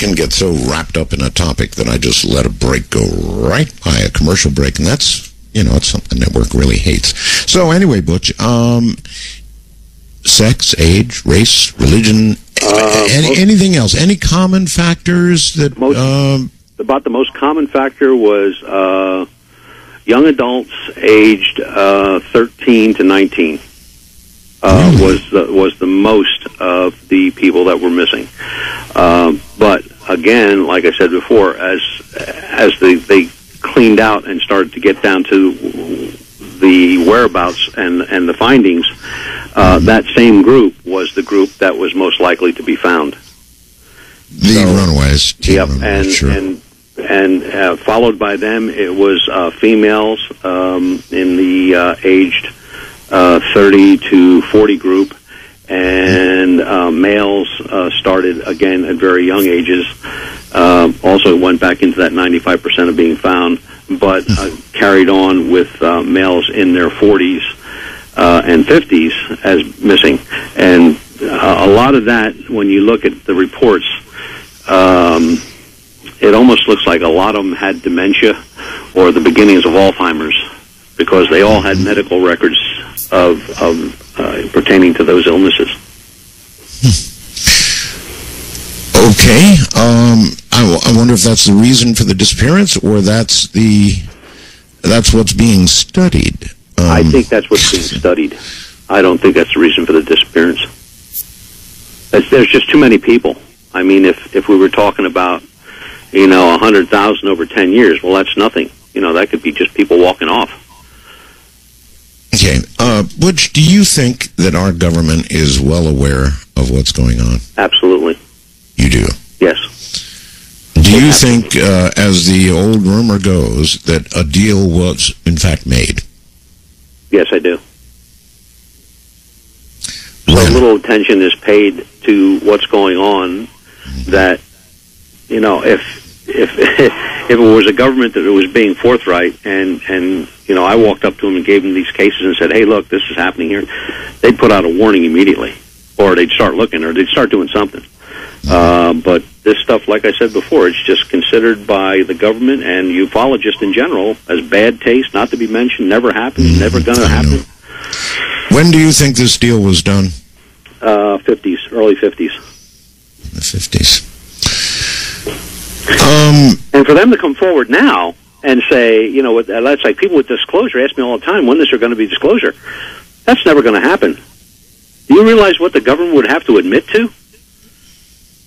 can get so wrapped up in a topic that I just let a break go right by, a commercial break, and that's, it's something the network really hates. So anyway, Butch, sex, age, race, religion, anything else? Any common factors that... About the most common factor was young adults aged 13 to 19 was the most of the people that were missing. But again, like I said before, as they cleaned out and started to get down to the whereabouts and the findings, that same group was the group that was most likely to be found. The runaways. Yep, and followed by them, it was females in the aged 30 to 40 group, and males started again at very young ages. Also went back into that 95% of being found, but carried on with males in their 40s and 50s as missing. And a lot of that, when you look at the reports, it almost looks like a lot of them had dementia or the beginnings of Alzheimer's, because they all had medical records of pertaining to those illnesses. Okay. I wonder if that's the reason for the disappearance, or that's what's being studied. I think that's what's being studied. I don't think that's the reason for the disappearance. There's just too many people. I mean, if we were talking about, 100,000 over 10 years, well, that's nothing. That could be just people walking off. Okay. Butch, do you think that our government is well aware of what's going on? Absolutely. You do? Yes. Do you think, as the old rumor goes, that a deal was, in fact, made? Yes, I do. So little attention is paid to what's going on that, if it was a government that was being forthright and I walked up to them and gave them these cases and said, hey, look, this is happening here, they'd put out a warning immediately, or they'd start looking, or they'd start doing something. But this stuff, like I said before, it's just considered by the government and ufologists in general as bad taste, not to be mentioned, never happened, never going to happen. When do you think this deal was done? 50s, early 50s. The 50s. And for them to come forward now and say, that's like people with disclosure ask me all the time, when is there going to be disclosure? That's never going to happen. Do you realize what the government would have to admit to?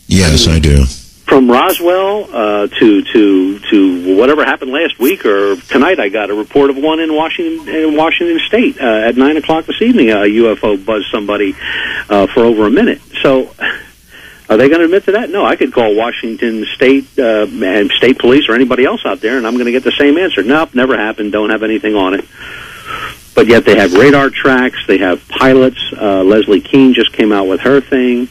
Yes, I do. From Roswell to whatever happened last week or tonight, I got a report of one in Washington State at 9 o'clock this evening. A UFO buzzed somebody for over a minute. So, are they going to admit to that? No, I could call Washington State and state police or anybody else out there, and I'm going to get the same answer. Nope, never happened. Don't have anything on it. But yet they have radar tracks. They have pilots. Leslie Keene just came out with her thing.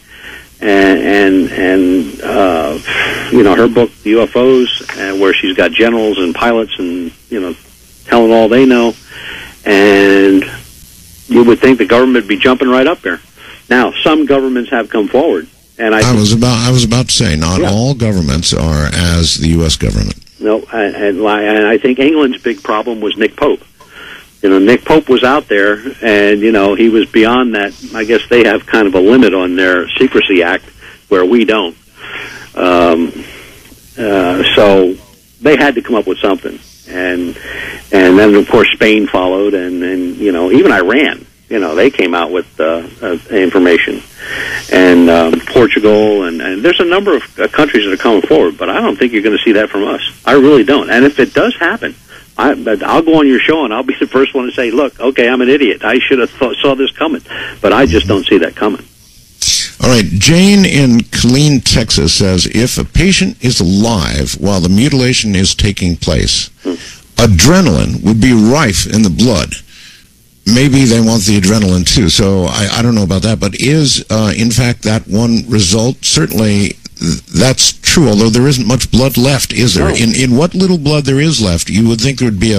And her book, UFOs, where she's got generals and pilots and, telling all they know. And you would think the government would be jumping right up there. Now, some governments have come forward. And I was about to say, not all governments are as the U.S. government. No, and I think England's big problem was Nick Pope. Nick Pope was out there, and, he was beyond that. I guess they have kind of a limit on their Secrecy Act, where we don't. So they had to come up with something. And then, of course, Spain followed, and even Iran, they came out with information. And Portugal, and there's a number of countries that are coming forward, but I don't think you're going to see that from us. I really don't. And if it does happen, I'll go on your show and I'll be the first one to say, look, okay, I'm an idiot. I should have saw this coming. But I just don't see that coming. All right. Jane in Killeen, Texas says, if a patient is alive while the mutilation is taking place, adrenaline would be rife in the blood. Maybe they want the adrenaline too. So I don't know about that. But is, in fact, that one result? Certainly that's true, although there isn't much blood left, is there? No. In what little blood there is left, you would think there would be a